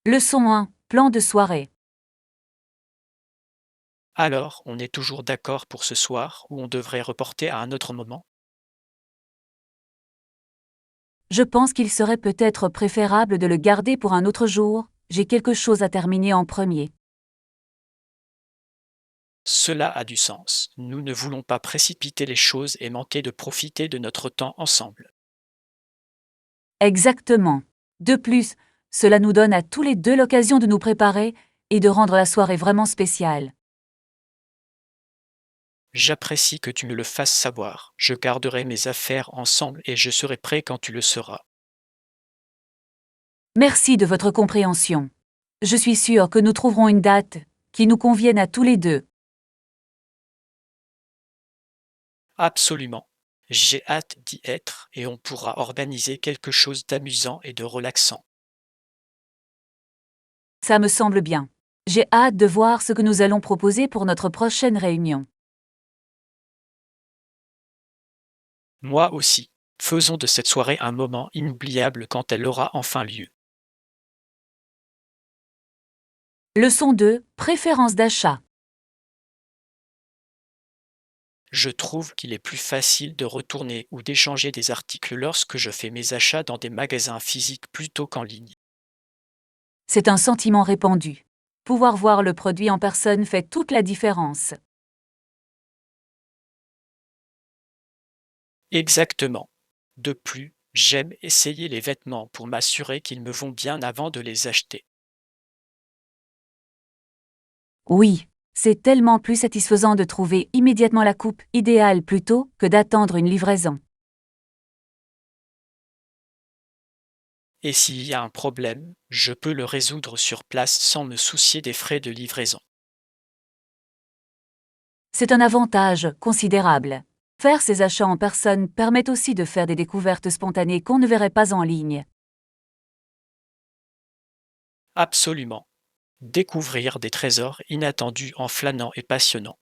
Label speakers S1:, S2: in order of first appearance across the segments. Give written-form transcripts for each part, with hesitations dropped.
S1: Leçon 1. Plan de soirée.
S2: Alors, on est toujours d'accord pour ce soir ou on devrait reporter à un autre moment?
S1: Je pense qu'il serait peut-être préférable de le garder pour un autre jour, j'ai quelque chose à terminer en premier.
S2: Cela a du sens. Nous ne voulons pas précipiter les choses et manquer de profiter de notre temps ensemble.
S1: Exactement. De plus, cela nous donne à tous les deux l'occasion de nous préparer et de rendre la soirée vraiment spéciale.
S2: J'apprécie que tu me le fasses savoir. Je garderai mes affaires ensemble et je serai prêt quand tu le seras.
S1: Merci de votre compréhension. Je suis sûre que nous trouverons une date qui nous convienne à tous les deux.
S2: Absolument. J'ai hâte d'y être et on pourra organiser quelque chose d'amusant et de relaxant.
S1: Ça me semble bien. J'ai hâte de voir ce que nous allons proposer pour notre prochaine réunion.
S2: Moi aussi. Faisons de cette soirée un moment inoubliable quand elle aura enfin lieu.
S1: Leçon 2. Préférence d'achat.
S2: Je trouve qu'il est plus facile de retourner ou d'échanger des articles lorsque je fais mes achats dans des magasins physiques plutôt qu'en ligne.
S1: C'est un sentiment répandu. Pouvoir voir le produit en personne fait toute la différence.
S2: Exactement. De plus, j'aime essayer les vêtements pour m'assurer qu'ils me vont bien avant de les acheter.
S1: Oui, c'est tellement plus satisfaisant de trouver immédiatement la coupe idéale plutôt que d'attendre une livraison.
S2: Et s'il y a un problème, je peux le résoudre sur place sans me soucier des frais de livraison.
S1: C'est un avantage considérable. Faire ses achats en personne permet aussi de faire des découvertes spontanées qu'on ne verrait pas en ligne.
S2: Absolument. Découvrir des trésors inattendus en flânant est passionnant.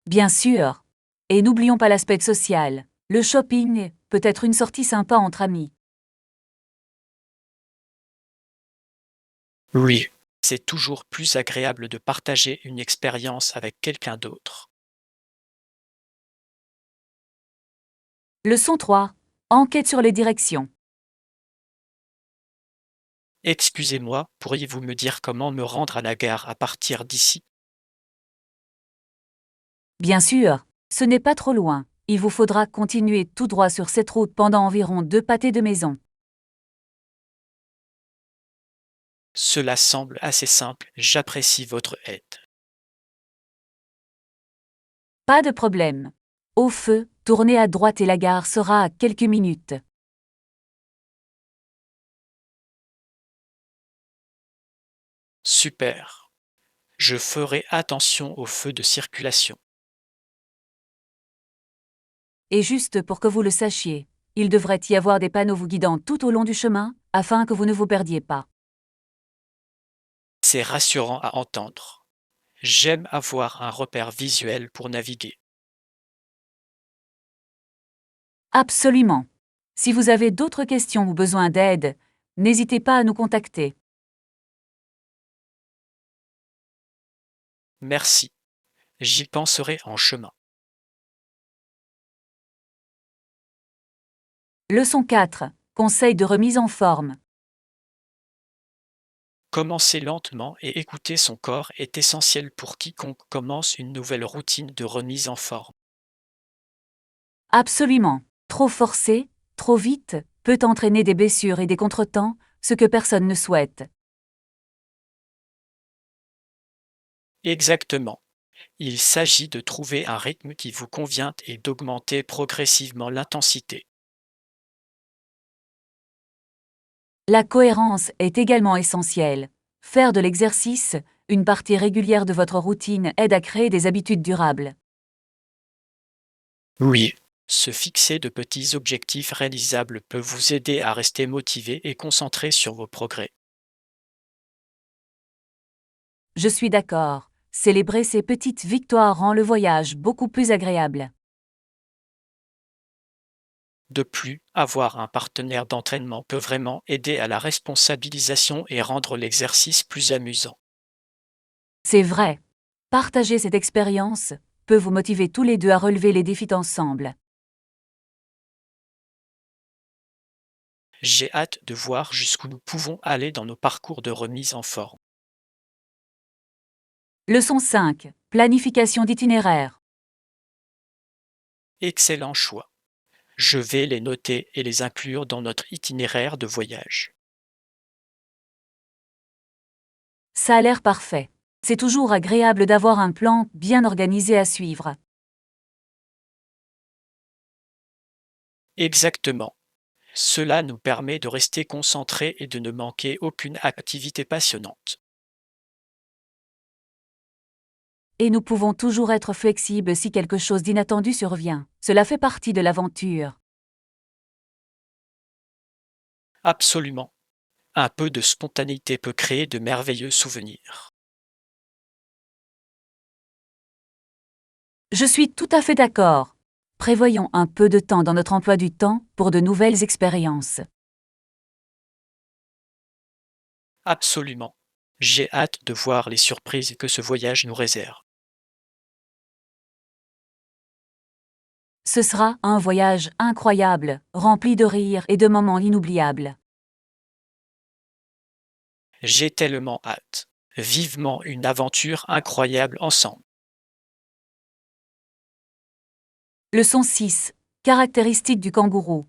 S1: Bien sûr. Et n'oublions pas l'aspect social. Le shopping peut être une sortie sympa entre amis.
S2: Oui, c'est toujours plus agréable de partager une expérience avec quelqu'un d'autre.
S1: Leçon 3. Enquête sur les directions.
S2: Excusez-moi, pourriez-vous me dire comment me rendre à la gare à partir d'ici?
S1: Bien sûr, ce n'est pas trop loin. Il vous faudra continuer tout droit sur cette route pendant environ 2 pâtés de maison.
S2: Cela semble assez simple, j'apprécie votre aide.
S1: Pas de problème. Au feu, tournez à droite et la gare sera à quelques minutes.
S2: Super. Je ferai attention aux feux de circulation.
S1: Et juste pour que vous le sachiez, il devrait y avoir des panneaux vous guidant tout au long du chemin, afin que vous ne vous perdiez pas.
S2: C'est rassurant à entendre. J'aime avoir un repère visuel pour naviguer.
S1: Absolument. Si vous avez d'autres questions ou besoin d'aide, n'hésitez pas à nous contacter.
S2: Merci. J'y penserai en chemin.
S1: Leçon 4. Conseil de remise en forme.
S2: Commencer lentement et écouter son corps est essentiel pour quiconque commence une nouvelle routine de remise en forme.
S1: Absolument. Trop forcé, trop vite, peut entraîner des blessures et des contretemps, ce que personne ne souhaite.
S2: Exactement. Il s'agit de trouver un rythme qui vous convient et d'augmenter progressivement l'intensité.
S1: La cohérence est également essentielle. Faire de l'exercice, une partie régulière de votre routine, aide à créer des habitudes durables.
S2: Oui. Se fixer de petits objectifs réalisables peut vous aider à rester motivé et concentré sur vos progrès.
S1: Je suis d'accord. Célébrer ces petites victoires rend le voyage beaucoup plus agréable.
S2: De plus, avoir un partenaire d'entraînement peut vraiment aider à la responsabilisation et rendre l'exercice plus amusant.
S1: C'est vrai. Partager cette expérience peut vous motiver tous les deux à relever les défis ensemble.
S2: J'ai hâte de voir jusqu'où nous pouvons aller dans nos parcours de remise en forme.
S1: Leçon 5. Planification d'itinéraire.
S2: Excellent choix. Je vais les noter et les inclure dans notre itinéraire de voyage.
S1: Ça a l'air parfait. C'est toujours agréable d'avoir un plan bien organisé à suivre.
S2: Exactement. Cela nous permet de rester concentrés et de ne manquer aucune activité passionnante.
S1: Et nous pouvons toujours être flexibles si quelque chose d'inattendu survient. Cela fait partie de l'aventure.
S2: Absolument. Un peu de spontanéité peut créer de merveilleux souvenirs.
S1: Je suis tout à fait d'accord. Prévoyons un peu de temps dans notre emploi du temps pour de nouvelles expériences.
S2: Absolument. J'ai hâte de voir les surprises que ce voyage nous réserve.
S1: Ce sera un voyage incroyable, rempli de rires et de moments inoubliables.
S2: J'ai tellement hâte. Vivement une aventure incroyable ensemble.
S1: Leçon 6. Caractéristiques du kangourou.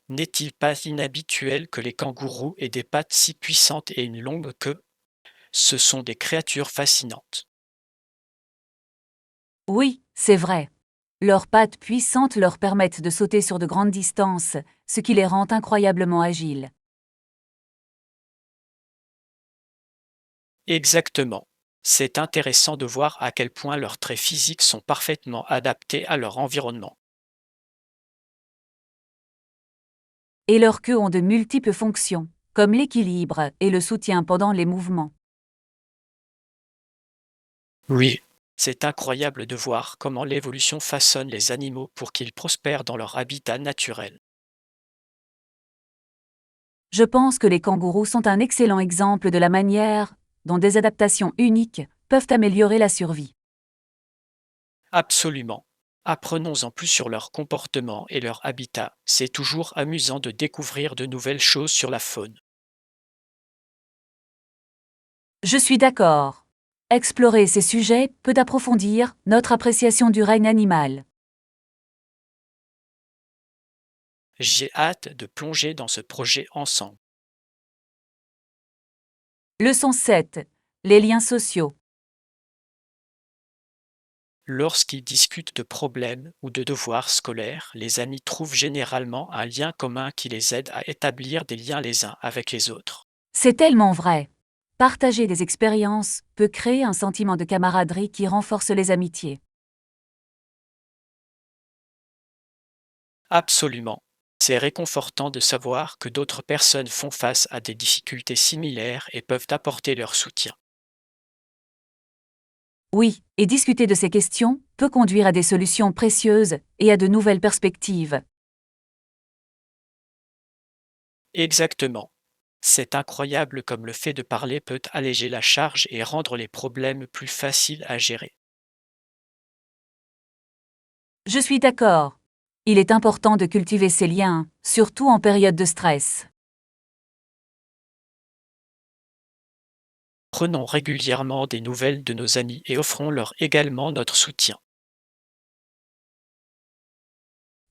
S2: N'est-il pas inhabituel que les kangourous aient des pattes si puissantes et une longue queue? Ce sont des créatures fascinantes.
S1: Oui, c'est vrai. Leurs pattes puissantes leur permettent de sauter sur de grandes distances, ce qui les rend incroyablement agiles.
S2: Exactement. C'est intéressant de voir à quel point leurs traits physiques sont parfaitement adaptés à leur environnement.
S1: Et leurs queues ont de multiples fonctions, comme l'équilibre et le soutien pendant les mouvements.
S2: Oui, c'est incroyable de voir comment l'évolution façonne les animaux pour qu'ils prospèrent dans leur habitat naturel.
S1: Je pense que les kangourous sont un excellent exemple de la manière dont des adaptations uniques peuvent améliorer la survie.
S2: Absolument. Apprenons en plus sur leur comportement et leur habitat. C'est toujours amusant de découvrir de nouvelles choses sur la faune.
S1: Je suis d'accord. Explorer ces sujets peut approfondir notre appréciation du règne animal.
S2: J'ai hâte de plonger dans ce projet ensemble.
S1: Leçon 7. Les liens sociaux.
S2: Lorsqu'ils discutent de problèmes ou de devoirs scolaires, les amis trouvent généralement un lien commun qui les aide à établir des liens les uns avec les autres.
S1: C'est tellement vrai. Partager des expériences peut créer un sentiment de camaraderie qui renforce les amitiés.
S2: Absolument. C'est réconfortant de savoir que d'autres personnes font face à des difficultés similaires et peuvent apporter leur soutien.
S1: Oui, et discuter de ces questions peut conduire à des solutions précieuses et à de nouvelles perspectives.
S2: Exactement. C'est incroyable comme le fait de parler peut alléger la charge et rendre les problèmes plus faciles à gérer.
S1: Je suis d'accord. Il est important de cultiver ces liens, surtout en période de stress.
S2: Prenons régulièrement des nouvelles de nos amis et offrons-leur également notre soutien.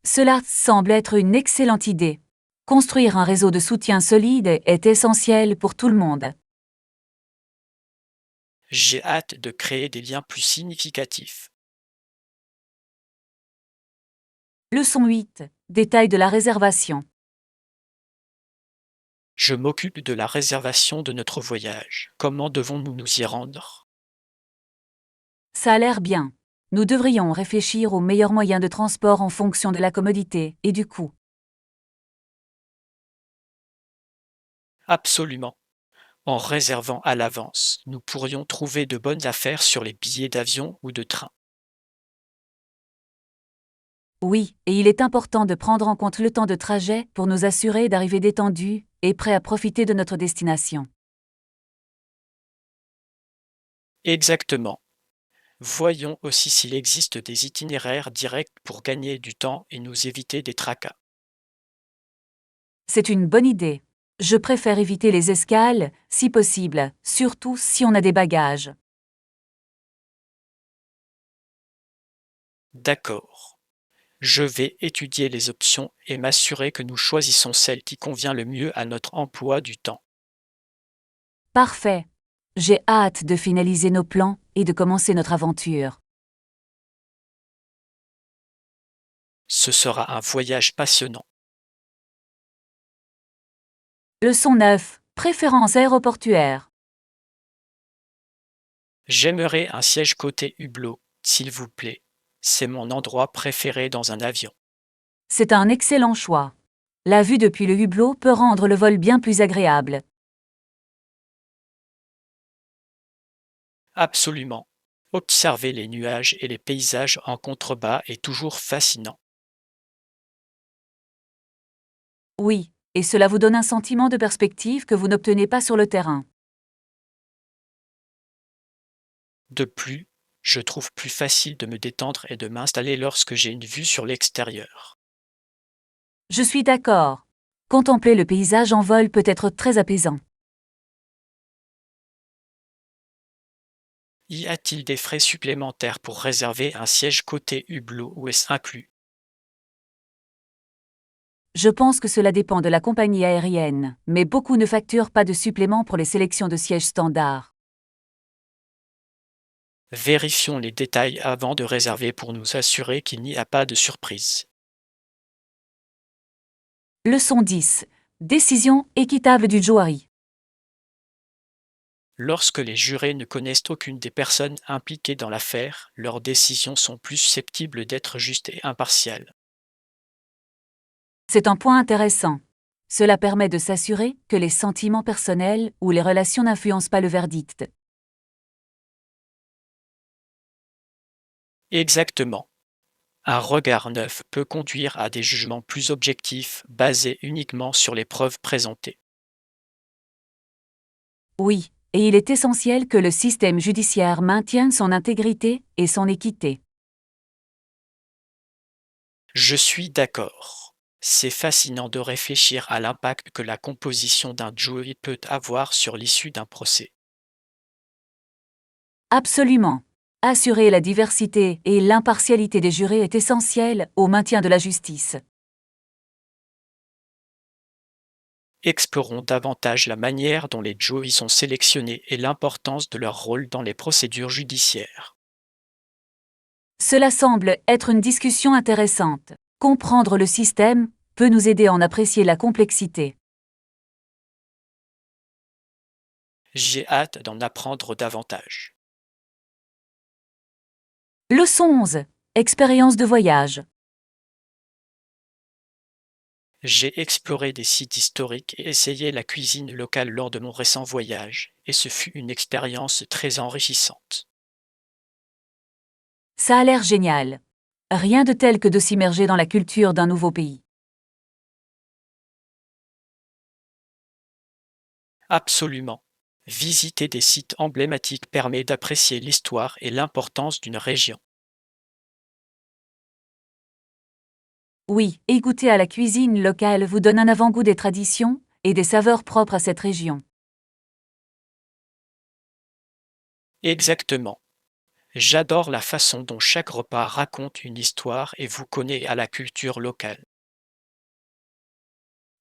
S1: Cela semble être une excellente idée. Construire un réseau de soutien solide est essentiel pour tout le monde.
S2: J'ai hâte de créer des liens plus significatifs.
S1: Leçon 8. Détail de la réservation.
S2: Je m'occupe de la réservation de notre voyage. Comment devons-nous nous y rendre?
S1: Ça a l'air bien. Nous devrions réfléchir aux meilleurs moyens de transport en fonction de la commodité et du coût.
S2: Absolument. En réservant à l'avance, nous pourrions trouver de bonnes affaires sur les billets d'avion ou de train.
S1: Oui, et il est important de prendre en compte le temps de trajet pour nous assurer d'arriver détendus et prêts à profiter de notre destination.
S2: Exactement. Voyons aussi s'il existe des itinéraires directs pour gagner du temps et nous éviter des tracas.
S1: C'est une bonne idée. Je préfère éviter les escales, si possible, surtout si on a des bagages.
S2: D'accord. Je vais étudier les options et m'assurer que nous choisissons celle qui convient le mieux à notre emploi du temps.
S1: Parfait. J'ai hâte de finaliser nos plans et de commencer notre aventure.
S2: Ce sera un voyage passionnant.
S1: Leçon 9. Préférence aéroportuaire.
S2: J'aimerais un siège côté hublot, s'il vous plaît. C'est mon endroit préféré dans un avion.
S1: C'est un excellent choix. La vue depuis le hublot peut rendre le vol bien plus agréable.
S2: Absolument. Observer les nuages et les paysages en contrebas est toujours fascinant.
S1: Oui, et cela vous donne un sentiment de perspective que vous n'obtenez pas sur le terrain.
S2: De plus, je trouve plus facile de me détendre et de m'installer lorsque j'ai une vue sur l'extérieur.
S1: Je suis d'accord. Contempler le paysage en vol peut être très apaisant.
S2: Y a-t-il des frais supplémentaires pour réserver un siège côté hublot ou est-ce inclus?
S1: Je pense que cela dépend de la compagnie aérienne, mais beaucoup ne facturent pas de supplément pour les sélections de sièges standards.
S2: Vérifions les détails avant de réserver pour nous assurer qu'il n'y a pas de surprise.
S1: Leçon 10. Décision équitable du jury.
S2: Lorsque les jurés ne connaissent aucune des personnes impliquées dans l'affaire, leurs décisions sont plus susceptibles d'être justes et impartiales.
S1: C'est un point intéressant. Cela permet de s'assurer que les sentiments personnels ou les relations n'influencent pas le verdict.
S2: Exactement. Un regard neuf peut conduire à des jugements plus objectifs, basés uniquement sur les preuves présentées.
S1: Oui, et il est essentiel que le système judiciaire maintienne son intégrité et son équité.
S2: Je suis d'accord. C'est fascinant de réfléchir à l'impact que la composition d'un jury peut avoir sur l'issue d'un procès.
S1: Absolument. Assurer la diversité et l'impartialité des jurés est essentiel au maintien de la justice.
S2: Explorons davantage la manière dont les jurys sont sélectionnés et l'importance de leur rôle dans les procédures judiciaires.
S1: Cela semble être une discussion intéressante. Comprendre le système peut nous aider à en apprécier la complexité.
S2: J'ai hâte d'en apprendre davantage.
S1: Leçon 11. Expérience de voyage.
S2: J'ai exploré des sites historiques et essayé la cuisine locale lors de mon récent voyage, et ce fut une expérience très enrichissante.
S1: Ça a l'air génial. Rien de tel que de s'immerger dans la culture d'un nouveau pays.
S2: Absolument. Visiter des sites emblématiques permet d'apprécier l'histoire et l'importance d'une région.
S1: Oui, et goûter à la cuisine locale vous donne un avant-goût des traditions et des saveurs propres à cette région.
S2: Exactement. J'adore la façon dont chaque repas raconte une histoire et vous connaît à la culture locale.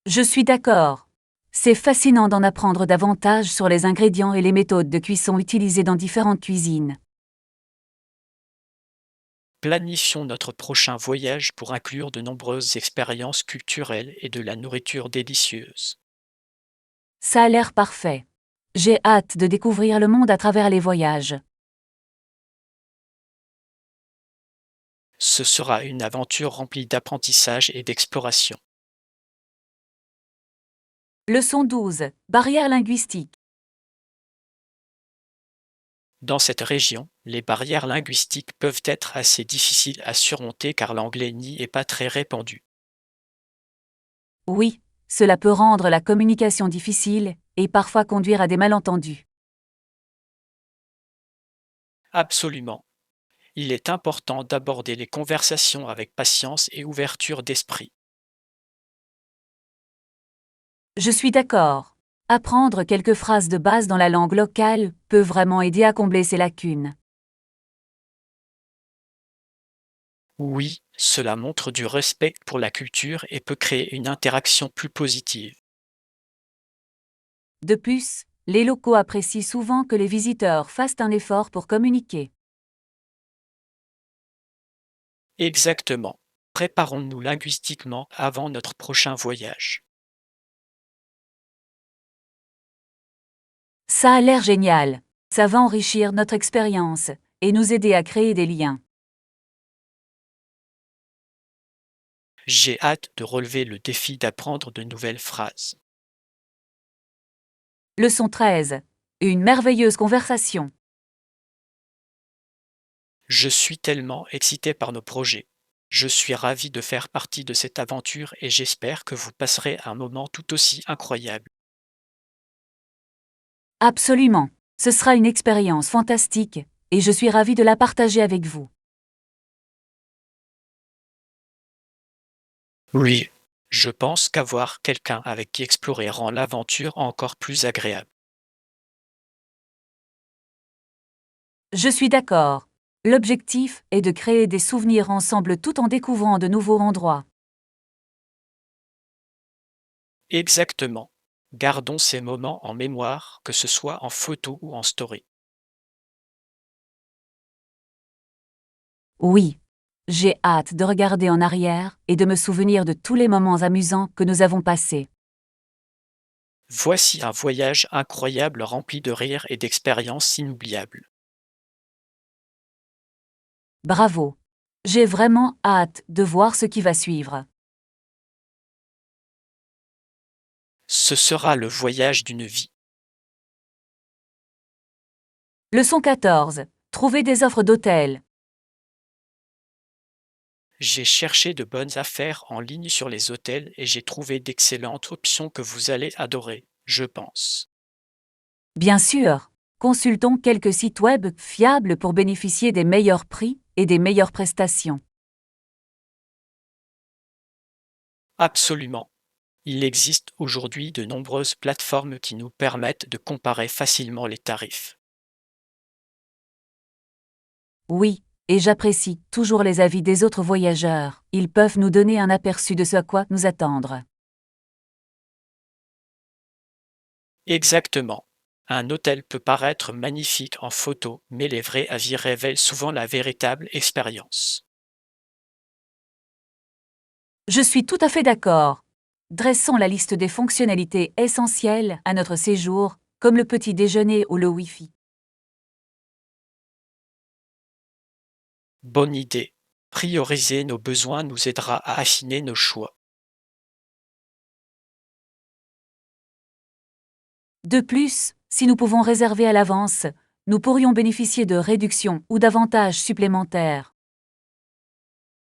S1: Je suis d'accord. C'est fascinant d'en apprendre davantage sur les ingrédients et les méthodes de cuisson utilisées dans différentes cuisines.
S2: Planifions notre prochain voyage pour inclure de nombreuses expériences culturelles et de la nourriture délicieuse.
S1: Ça a l'air parfait. J'ai hâte de découvrir le monde à travers les voyages.
S2: Ce sera une aventure remplie d'apprentissage et d'exploration.
S1: Leçon 12. Barrières linguistiques.
S2: Dans cette région, Les barrières linguistiques peuvent être assez difficiles à surmonter car l'anglais n'y est pas très répandu.
S1: Oui, cela peut rendre la communication difficile et parfois conduire à des malentendus.
S2: Absolument. Il est important d'aborder les conversations avec patience et ouverture d'esprit.
S1: Je suis d'accord. Apprendre quelques phrases de base dans la langue locale peut vraiment aider à combler ces lacunes.
S2: Oui, cela montre du respect pour la culture et peut créer une interaction plus positive.
S1: De plus, les locaux apprécient souvent que les visiteurs fassent un effort pour communiquer.
S2: Exactement. Préparons-nous linguistiquement avant notre prochain voyage.
S1: Ça a l'air génial. Ça va enrichir notre expérience et nous aider à créer des liens.
S2: J'ai hâte de relever le défi d'apprendre de nouvelles phrases.
S1: Leçon 13. Une merveilleuse conversation.
S2: Je suis tellement excité par nos projets. Je suis ravi de faire partie de cette aventure et j'espère que vous passerez un moment tout aussi incroyable.
S1: Absolument. Ce sera une expérience fantastique et je suis ravie de la partager avec vous.
S2: Oui, je pense qu'avoir quelqu'un avec qui explorer rend l'aventure encore plus agréable.
S1: Je suis d'accord. L'objectif est de créer des souvenirs ensemble tout en découvrant de nouveaux endroits.
S2: Exactement. Gardons ces moments en mémoire, que ce soit en photo ou en story.
S1: Oui. J'ai hâte de regarder en arrière et de me souvenir de tous les moments amusants que nous avons passés.
S2: Voici un voyage incroyable rempli de rires et d'expériences inoubliables.
S1: Bravo. J'ai vraiment hâte de voir ce qui va suivre.
S2: Ce sera le voyage d'une vie.
S1: Leçon 14. Trouver des offres d'hôtel.
S2: J'ai cherché de bonnes affaires en ligne sur les hôtels et j'ai trouvé d'excellentes options que vous allez adorer, je pense.
S1: Bien sûr, consultons quelques sites web fiables pour bénéficier des meilleurs prix et des meilleures prestations.
S2: Absolument. Il existe aujourd'hui de nombreuses plateformes qui nous permettent de comparer facilement les tarifs.
S1: Oui, et j'apprécie toujours les avis des autres voyageurs. Ils peuvent nous donner un aperçu de ce à quoi nous attendre.
S2: Exactement. Un hôtel peut paraître magnifique en photo, mais les vrais avis révèlent souvent la véritable expérience.
S1: Je suis tout à fait d'accord. Dressons la liste des fonctionnalités essentielles à notre séjour, comme le petit déjeuner ou le Wi-Fi.
S2: Bonne idée. Prioriser nos besoins nous aidera à affiner nos choix.
S1: De plus, si nous pouvons réserver à l'avance, nous pourrions bénéficier de réductions ou d'avantages supplémentaires.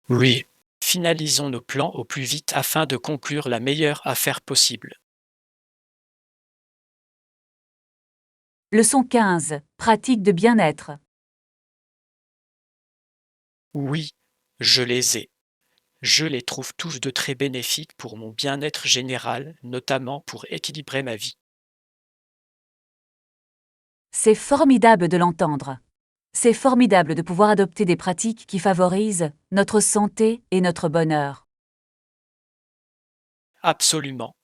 S2: Oui. Finalisons nos plans au plus vite afin de conclure la meilleure affaire possible.
S1: Leçon 15. Pratique de bien-être.
S2: Oui, je les ai. Je les trouve tous de très bénéfiques pour mon bien-être général, notamment pour équilibrer ma vie.
S1: C'est formidable de l'entendre. C'est formidable de pouvoir adopter des pratiques qui favorisent notre santé et notre bonheur.
S2: Absolument.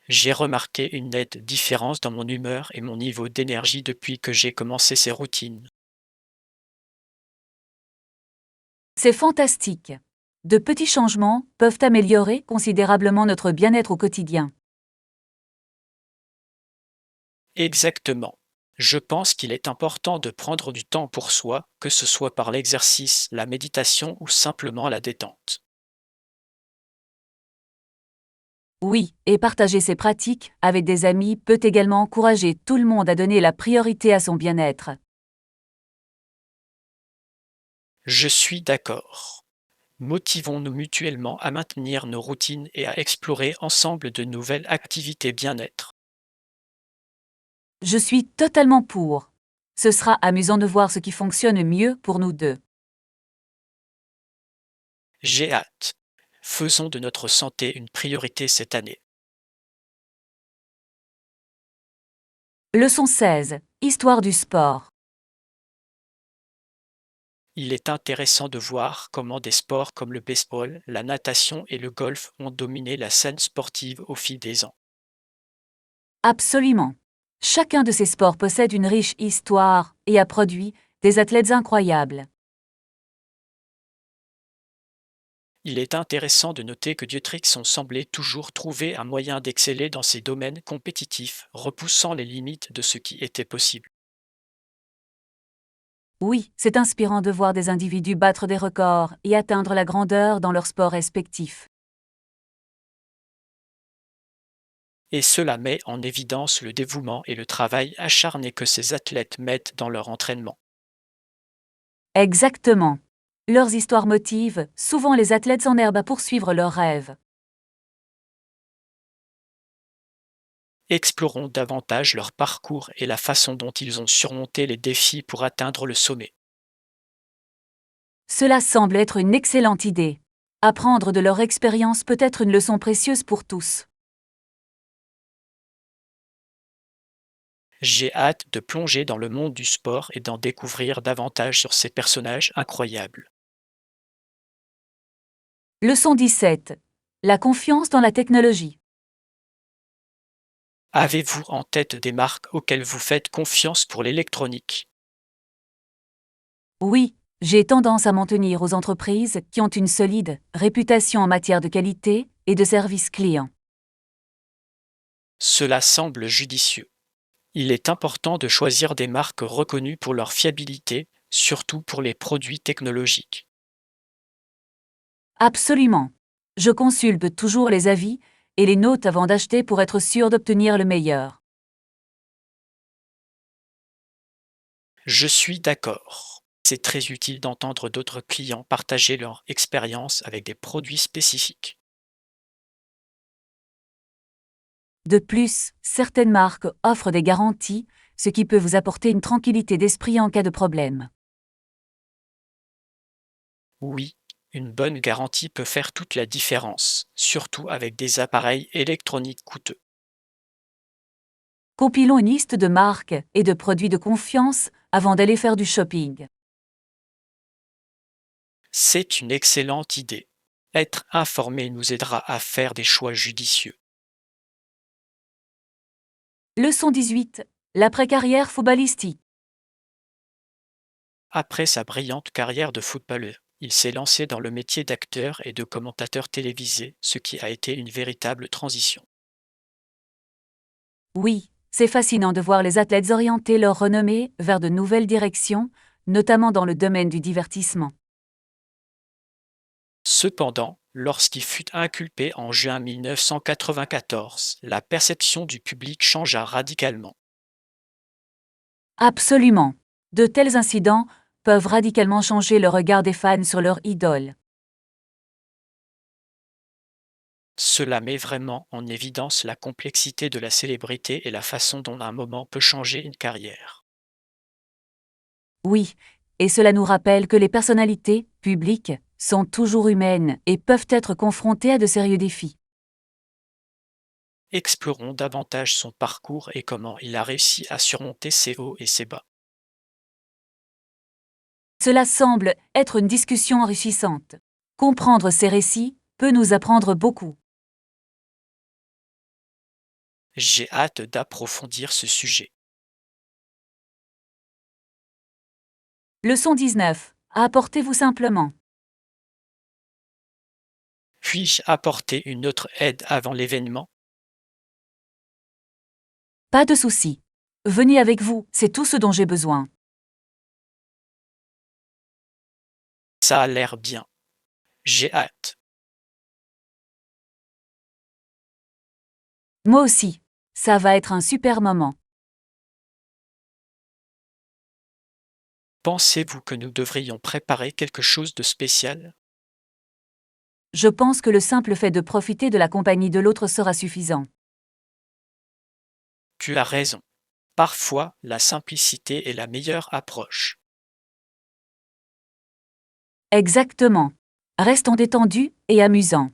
S2: J'ai remarqué une nette différence dans mon humeur et mon niveau d'énergie depuis que j'ai commencé ces routines.
S1: C'est fantastique. De petits changements peuvent améliorer considérablement notre bien-être au quotidien.
S2: Exactement. Je pense qu'il est important de prendre du temps pour soi, que ce soit par l'exercice, la méditation ou simplement la détente.
S1: Oui, et partager ces pratiques avec des amis peut également encourager tout le monde à donner la priorité à son bien-être.
S2: Je suis d'accord. Motivons-nous mutuellement à maintenir nos routines et à explorer ensemble de nouvelles activités bien-être.
S1: Je suis totalement pour. Ce sera amusant de voir ce qui fonctionne mieux pour nous deux.
S2: J'ai hâte. Faisons de notre santé une priorité cette année.
S1: Leçon 16. Histoire du sport.
S2: Il est intéressant de voir comment des sports comme le baseball, la natation et le golf ont dominé la scène sportive au fil des ans.
S1: Absolument. Chacun de ces sports possède une riche histoire et a produit des athlètes incroyables.
S2: Il est intéressant de noter que Dietrich ont semblé toujours trouver un moyen d'exceller dans ces domaines compétitifs, repoussant les limites de ce qui était possible.
S1: Oui, c'est inspirant de voir des individus battre des records et atteindre la grandeur dans leurs sports respectifs.
S2: Et cela met en évidence le dévouement et le travail acharné que ces athlètes mettent dans leur entraînement.
S1: Exactement. Leurs histoires motivent souvent les athlètes en herbe à poursuivre leurs rêves.
S2: Explorons davantage leur parcours et la façon dont ils ont surmonté les défis pour atteindre le sommet.
S1: Cela semble être une excellente idée. Apprendre de leur expérience peut être une leçon précieuse pour tous.
S2: J'ai hâte de plonger dans le monde du sport et d'en découvrir davantage sur ces personnages incroyables.
S1: Leçon 17. La confiance dans la technologie.
S2: Avez-vous en tête des marques auxquelles vous faites confiance pour l'électronique?
S1: Oui, j'ai tendance à m'en tenir aux entreprises qui ont une solide réputation en matière de qualité et de service client.
S2: Cela semble judicieux. Il est important de choisir des marques reconnues pour leur fiabilité, surtout pour les produits technologiques.
S1: Absolument. Je consulte toujours les avis et les notes avant d'acheter pour être sûr d'obtenir le meilleur.
S2: Je suis d'accord. C'est très utile d'entendre d'autres clients partager leur expérience avec des produits spécifiques.
S1: De plus, certaines marques offrent des garanties, ce qui peut vous apporter une tranquillité d'esprit en cas de problème.
S2: Oui, une bonne garantie peut faire toute la différence, surtout avec des appareils électroniques coûteux.
S1: Compilons une liste de marques et de produits de confiance avant d'aller faire du shopping.
S2: C'est une excellente idée. Être informé nous aidera à faire des choix judicieux.
S1: Leçon 18. L'après-carrière footballistique.
S2: Après sa brillante carrière de footballeur, il s'est lancé dans le métier d'acteur et de commentateur télévisé, ce qui a été une véritable transition.
S1: Oui, c'est fascinant de voir les athlètes orienter leur renommée vers de nouvelles directions, notamment dans le domaine du divertissement.
S2: Cependant, lorsqu'il fut inculpé en juin 1994, la perception du public changea radicalement.
S1: Absolument. De tels incidents peuvent radicalement changer le regard des fans sur leur idole.
S2: Cela met vraiment en évidence la complexité de la célébrité et la façon dont un moment peut changer une carrière.
S1: Oui, et cela nous rappelle que les personnalités publiques sont toujours humaines et peuvent être confrontées à de sérieux défis.
S2: Explorons davantage son parcours et comment il a réussi à surmonter ses hauts et ses bas.
S1: Cela semble être une discussion enrichissante. Comprendre ces récits peut nous apprendre beaucoup.
S2: J'ai hâte d'approfondir ce sujet.
S1: Leçon 19. Apportez-vous simplement.
S2: Puis-je apporter une autre aide avant l'événement?
S1: Pas de souci. Venez avec vous, c'est tout ce dont j'ai besoin.
S2: Ça a l'air bien. J'ai hâte.
S1: Moi aussi. Ça va être un super moment.
S2: Pensez-vous que nous devrions préparer quelque chose de spécial?
S1: Je pense que le simple fait de profiter de la compagnie de l'autre sera suffisant.
S2: Tu as raison. Parfois, la simplicité est la meilleure approche.
S1: Exactement. Restons détendus et amusants.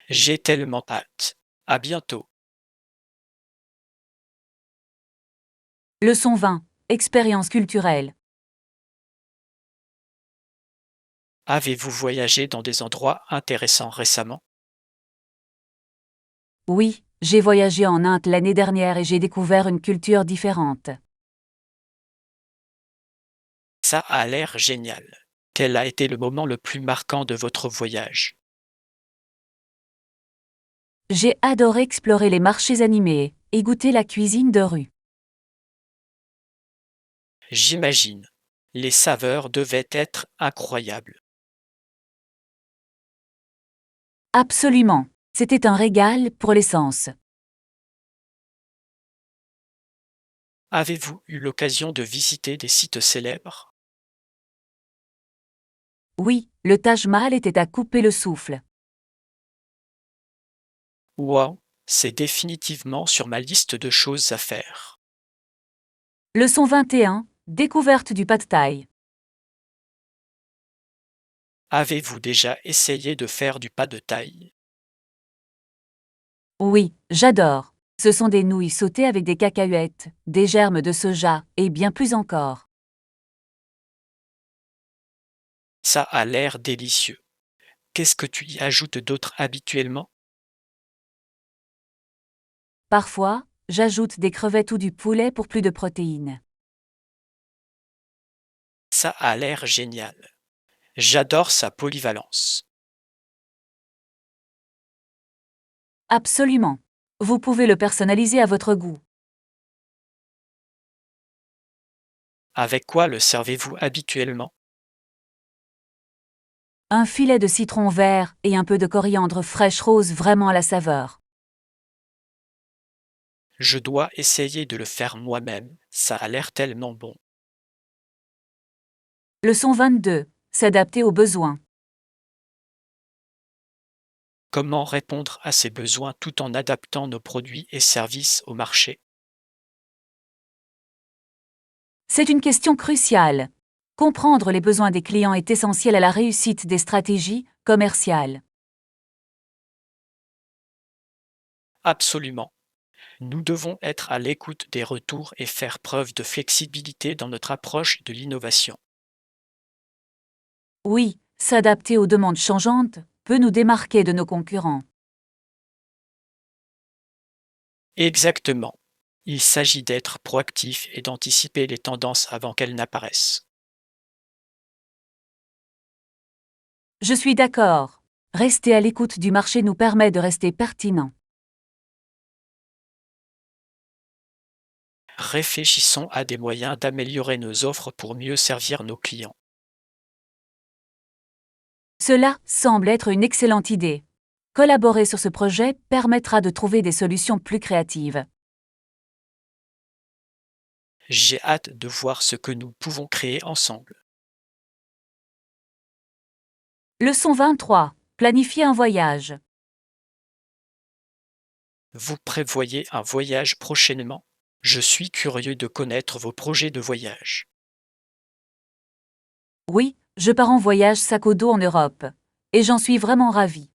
S2: J'ai tellement hâte. À bientôt.
S1: Leçon 20. Expérience culturelle.
S2: Avez-vous voyagé dans des endroits intéressants récemment?
S1: Oui, j'ai voyagé en Inde l'année dernière et j'ai découvert une culture différente.
S2: Ça a l'air génial. Quel a été le moment le plus marquant de votre voyage?
S1: J'ai adoré explorer les marchés animés et goûter la cuisine de rue.
S2: J'imagine. Les saveurs devaient être incroyables.
S1: Absolument. C'était un régal pour les sens.
S2: Avez-vous eu l'occasion de visiter des sites célèbres?
S1: Oui, le Taj Mahal était à couper le souffle.
S2: Wow, c'est définitivement sur ma liste de choses à faire.
S1: Leçon 21. Découverte du pad thaï.
S2: Avez-vous déjà essayé de faire du pas de taille?
S1: Oui, j'adore. Ce sont des nouilles sautées avec des cacahuètes, des germes de soja et bien plus encore.
S2: Ça a l'air délicieux. Qu'est-ce que tu y ajoutes d'autre habituellement?
S1: Parfois, j'ajoute des crevettes ou du poulet pour plus de protéines.
S2: Ça a l'air génial. J'adore sa polyvalence.
S1: Absolument. Vous pouvez le personnaliser à votre goût.
S2: Avec quoi le servez-vous habituellement?
S1: Un filet de citron vert et un peu de coriandre fraîche rose vraiment à la saveur.
S2: Je dois essayer de le faire moi-même, ça a l'air tellement bon.
S1: Leçon 22. S'adapter aux besoins.
S2: Comment répondre à ces besoins tout en adaptant nos produits et services au marché?
S1: C'est une question cruciale. Comprendre les besoins des clients est essentiel à la réussite des stratégies commerciales.
S2: Absolument. Nous devons être à l'écoute des retours et faire preuve de flexibilité dans notre approche de l'innovation.
S1: Oui, s'adapter aux demandes changeantes peut nous démarquer de nos concurrents.
S2: Exactement. Il s'agit d'être proactif et d'anticiper les tendances avant qu'elles n'apparaissent.
S1: Je suis d'accord. Rester à l'écoute du marché nous permet de rester pertinent.
S2: Réfléchissons à des moyens d'améliorer nos offres pour mieux servir nos clients.
S1: Cela semble être une excellente idée. Collaborer sur ce projet permettra de trouver des solutions plus créatives.
S2: J'ai hâte de voir ce que nous pouvons créer ensemble.
S1: Leçon 23. Planifier un voyage.
S2: Vous prévoyez un voyage prochainement? Je suis curieux de connaître vos projets de voyage.
S1: Oui, je pars en voyage sac au dos en Europe. Et j'en suis vraiment ravie.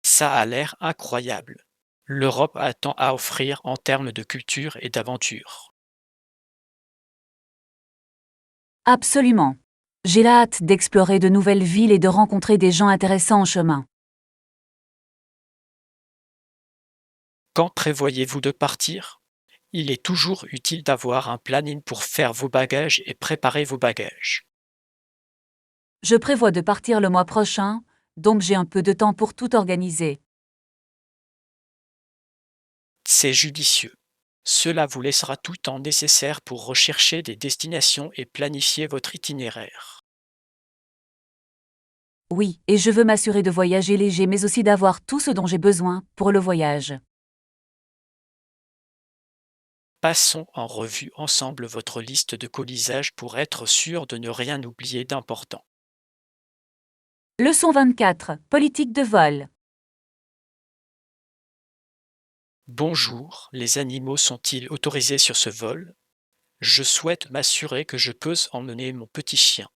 S2: Ça a l'air incroyable. L'Europe a tant à offrir en termes de culture et d'aventure.
S1: Absolument. J'ai hâte d'explorer de nouvelles villes et de rencontrer des gens intéressants en chemin.
S2: Quand prévoyez-vous de partir? Il est toujours utile d'avoir un planning pour faire vos bagages et préparer vos bagages.
S1: Je prévois de partir le mois prochain, donc j'ai un peu de temps pour tout organiser.
S2: C'est judicieux. Cela vous laissera tout le temps nécessaire pour rechercher des destinations et planifier votre itinéraire.
S1: Oui, et je veux m'assurer de voyager léger mais aussi d'avoir tout ce dont j'ai besoin pour le voyage.
S2: Passons en revue ensemble votre liste de colisage pour être sûr de ne rien oublier d'important.
S1: Leçon 24. Politique de vol.
S2: Bonjour, les animaux sont-ils autorisés sur ce vol? Je souhaite m'assurer que je peux emmener mon petit chien.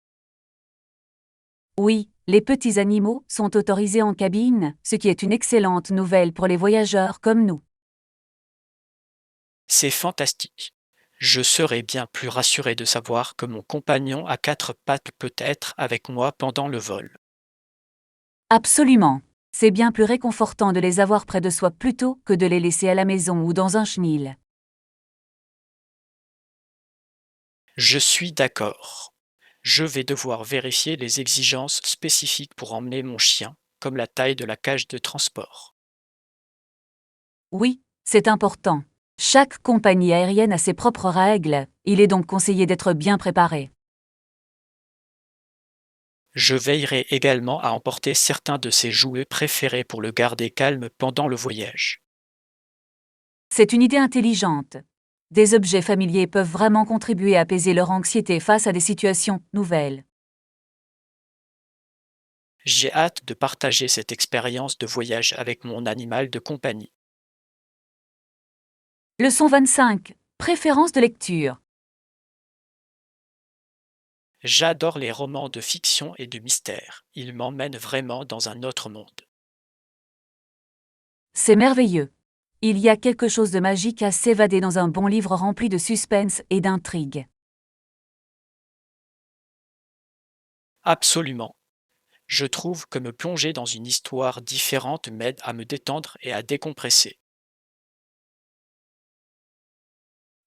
S1: Oui, les petits animaux sont autorisés en cabine, ce qui est une excellente nouvelle pour les voyageurs comme nous.
S2: C'est fantastique. Je serai bien plus rassuré de savoir que mon compagnon à quatre pattes peut être avec moi pendant le vol.
S1: Absolument. C'est bien plus réconfortant de les avoir près de soi plutôt que de les laisser à la maison ou dans un chenil.
S2: Je suis d'accord. Je vais devoir vérifier les exigences spécifiques pour emmener mon chien, comme la taille de la cage de transport.
S1: Oui, c'est important. Chaque compagnie aérienne a ses propres règles, il est donc conseillé d'être bien préparé.
S2: Je veillerai également à emporter certains de ses jouets préférés pour le garder calme pendant le voyage.
S1: C'est une idée intelligente. Des objets familiers peuvent vraiment contribuer à apaiser leur anxiété face à des situations nouvelles.
S2: J'ai hâte de partager cette expérience de voyage avec mon animal de compagnie.
S1: Leçon 25. Préférence de lecture.
S2: J'adore les romans de fiction et de mystère. Ils m'emmènent vraiment dans un autre monde.
S1: C'est merveilleux. Il y a quelque chose de magique à s'évader dans un bon livre rempli de suspense et d'intrigue.
S2: Absolument. Je trouve que me plonger dans une histoire différente m'aide à me détendre et à décompresser.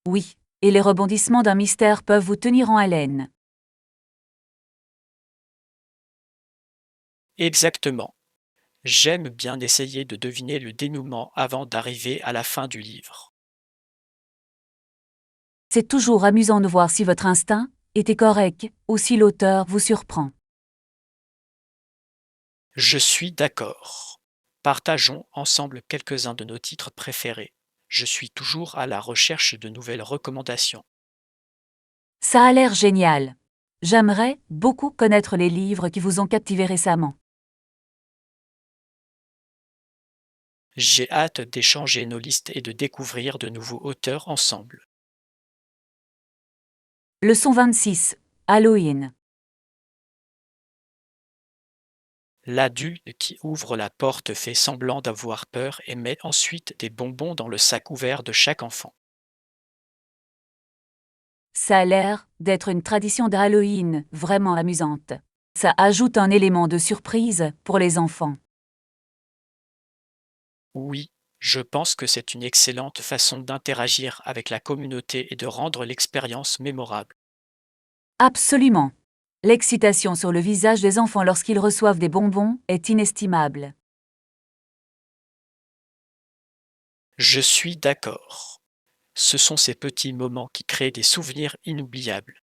S1: Oui, et les rebondissements d'un mystère peuvent vous tenir en haleine.
S2: Exactement. J'aime bien essayer de deviner le dénouement avant d'arriver à la fin du livre.
S1: C'est toujours amusant de voir si votre instinct était correct ou si l'auteur vous surprend.
S2: Je suis d'accord. Partageons ensemble quelques-uns de nos titres préférés. Je suis toujours à la recherche de nouvelles recommandations.
S1: Ça a l'air génial. J'aimerais beaucoup connaître les livres qui vous ont captivé récemment.
S2: J'ai hâte d'échanger nos listes et de découvrir de nouveaux auteurs ensemble.
S1: Leçon 26. Halloween.
S2: L'adulte qui ouvre la porte fait semblant d'avoir peur et met ensuite des bonbons dans le sac ouvert de chaque enfant.
S1: Ça a l'air d'être une tradition d'Halloween vraiment amusante. Ça ajoute un élément de surprise pour les enfants.
S2: Oui, je pense que c'est une excellente façon d'interagir avec la communauté et de rendre l'expérience mémorable.
S1: Absolument. L'excitation sur le visage des enfants lorsqu'ils reçoivent des bonbons est inestimable.
S2: Je suis d'accord. Ce sont ces petits moments qui créent des souvenirs inoubliables.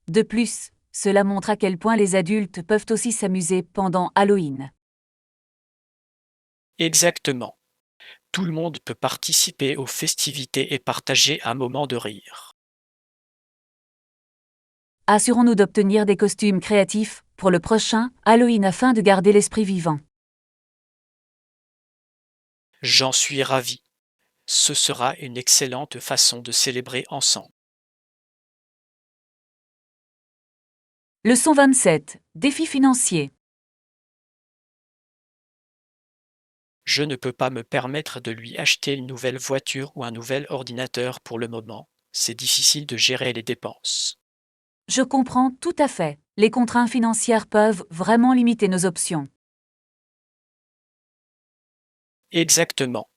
S1: De plus, cela montre à quel point les adultes peuvent aussi s'amuser pendant Halloween.
S2: Exactement. Tout le monde peut participer aux festivités et partager un moment de rire.
S1: Assurons-nous d'obtenir des costumes créatifs pour le prochain Halloween afin de garder l'esprit vivant.
S2: J'en suis ravi. Ce sera une excellente façon de célébrer ensemble.
S1: Leçon 27. Défi financier.
S2: Je ne peux pas me permettre de lui acheter une nouvelle voiture ou un nouvel ordinateur pour le moment. C'est difficile de gérer les dépenses.
S1: Je comprends tout à fait. Les contraintes financières peuvent vraiment limiter nos options.
S2: Exactement.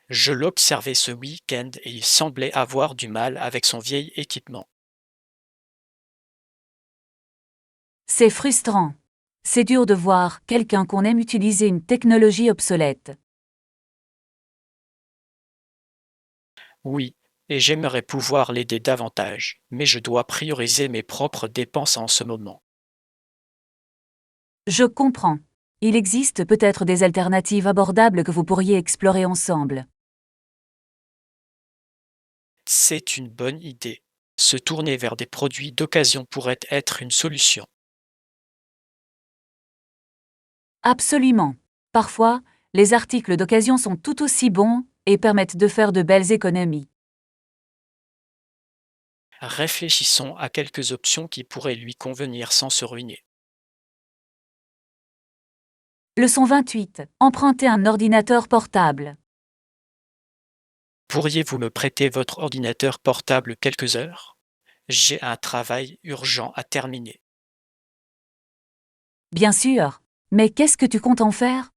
S2: Je l'observais ce week-end et il semblait avoir du mal avec son vieil équipement.
S1: C'est frustrant. C'est dur de voir quelqu'un qu'on aime utiliser une technologie obsolète.
S2: Oui, et j'aimerais pouvoir l'aider davantage, mais je dois prioriser mes propres dépenses en ce moment.
S1: Je comprends. Il existe peut-être des alternatives abordables que vous pourriez explorer ensemble.
S2: C'est une bonne idée. Se tourner vers des produits d'occasion pourrait être une solution.
S1: Absolument. Parfois, les articles d'occasion sont tout aussi bons et permettent de faire de belles économies.
S2: Réfléchissons à quelques options qui pourraient lui convenir sans se ruiner.
S1: Leçon 28. Emprunter un ordinateur portable.
S2: Pourriez-vous me prêter votre ordinateur portable quelques heures? J'ai un travail urgent à terminer.
S1: Bien sûr. Mais qu'est-ce que tu comptes en faire?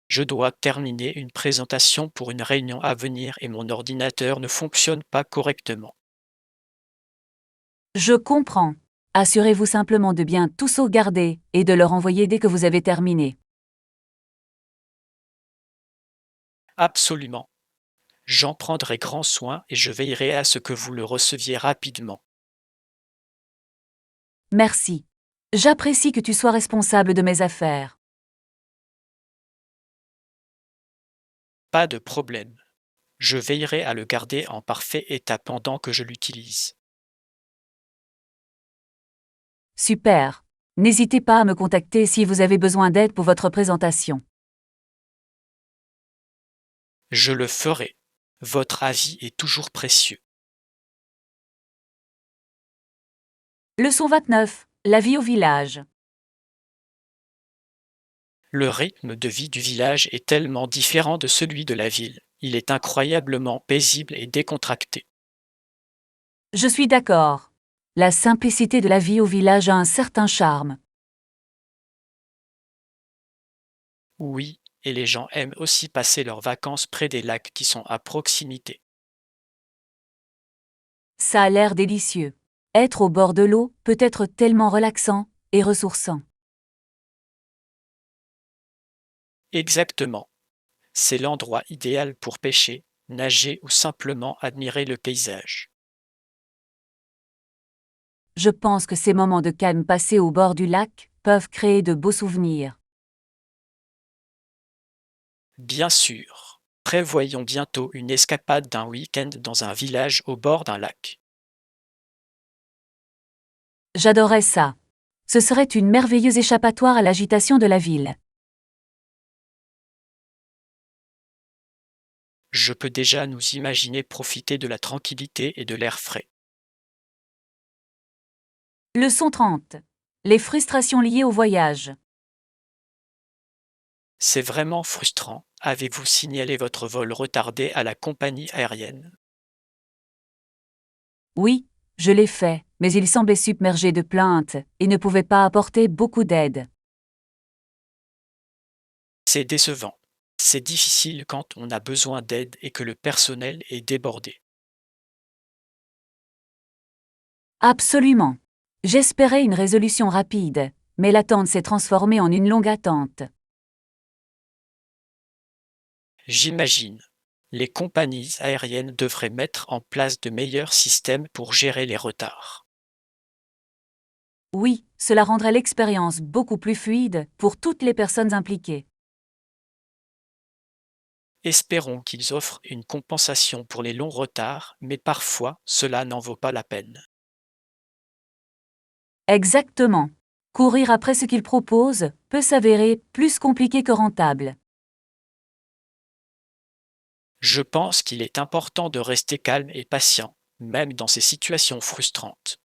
S2: Je dois terminer une présentation pour une réunion à venir et mon ordinateur ne fonctionne pas correctement.
S1: Je comprends. Assurez-vous simplement de bien tout sauvegarder et de le renvoyer dès que vous avez terminé.
S2: Absolument. J'en prendrai grand soin et je veillerai à ce que vous le receviez rapidement.
S1: Merci. J'apprécie que tu sois responsable de mes affaires.
S2: Pas de problème. Je veillerai à le garder en parfait état pendant que je l'utilise.
S1: Super. N'hésitez pas à me contacter si vous avez besoin d'aide pour votre présentation.
S2: Je le ferai. Votre avis est toujours précieux.
S1: Leçon 29. La vie au village.
S2: Le rythme de vie du village est tellement différent de celui de la ville. Il est incroyablement paisible et décontracté.
S1: Je suis d'accord. La simplicité de la vie au village a un certain charme.
S2: Oui, et les gens aiment aussi passer leurs vacances près des lacs qui sont à proximité.
S1: Ça a l'air délicieux. Être au bord de l'eau peut être tellement relaxant et ressourçant.
S2: Exactement. C'est l'endroit idéal pour pêcher, nager ou simplement admirer le paysage.
S1: Je pense que ces moments de calme passés au bord du lac peuvent créer de beaux souvenirs.
S2: Bien sûr. Prévoyons bientôt une escapade d'un week-end dans un village au bord d'un lac.
S1: J'adorais ça. Ce serait une merveilleuse échappatoire à l'agitation de la ville.
S2: Je peux déjà nous imaginer profiter de la tranquillité et de l'air frais.
S1: Leçon 30. Les frustrations liées au voyage.
S2: C'est vraiment frustrant. Avez-vous signalé votre vol retardé à la compagnie aérienne?
S1: Oui, je l'ai fait, mais il semblait submergé de plaintes et ne pouvait pas apporter beaucoup d'aide.
S2: C'est décevant. C'est difficile quand on a besoin d'aide et que le personnel est débordé.
S1: Absolument. J'espérais une résolution rapide, mais l'attente s'est transformée en une longue attente.
S2: J'imagine. Les compagnies aériennes devraient mettre en place de meilleurs systèmes pour gérer les retards.
S1: Oui, cela rendrait l'expérience beaucoup plus fluide pour toutes les personnes impliquées.
S2: Espérons qu'ils offrent une compensation pour les longs retards, mais parfois cela n'en vaut pas la peine.
S1: Exactement. Courir après ce qu'ils proposent peut s'avérer plus compliqué que rentable.
S2: Je pense qu'il est important de rester calme et patient, même dans ces situations frustrantes.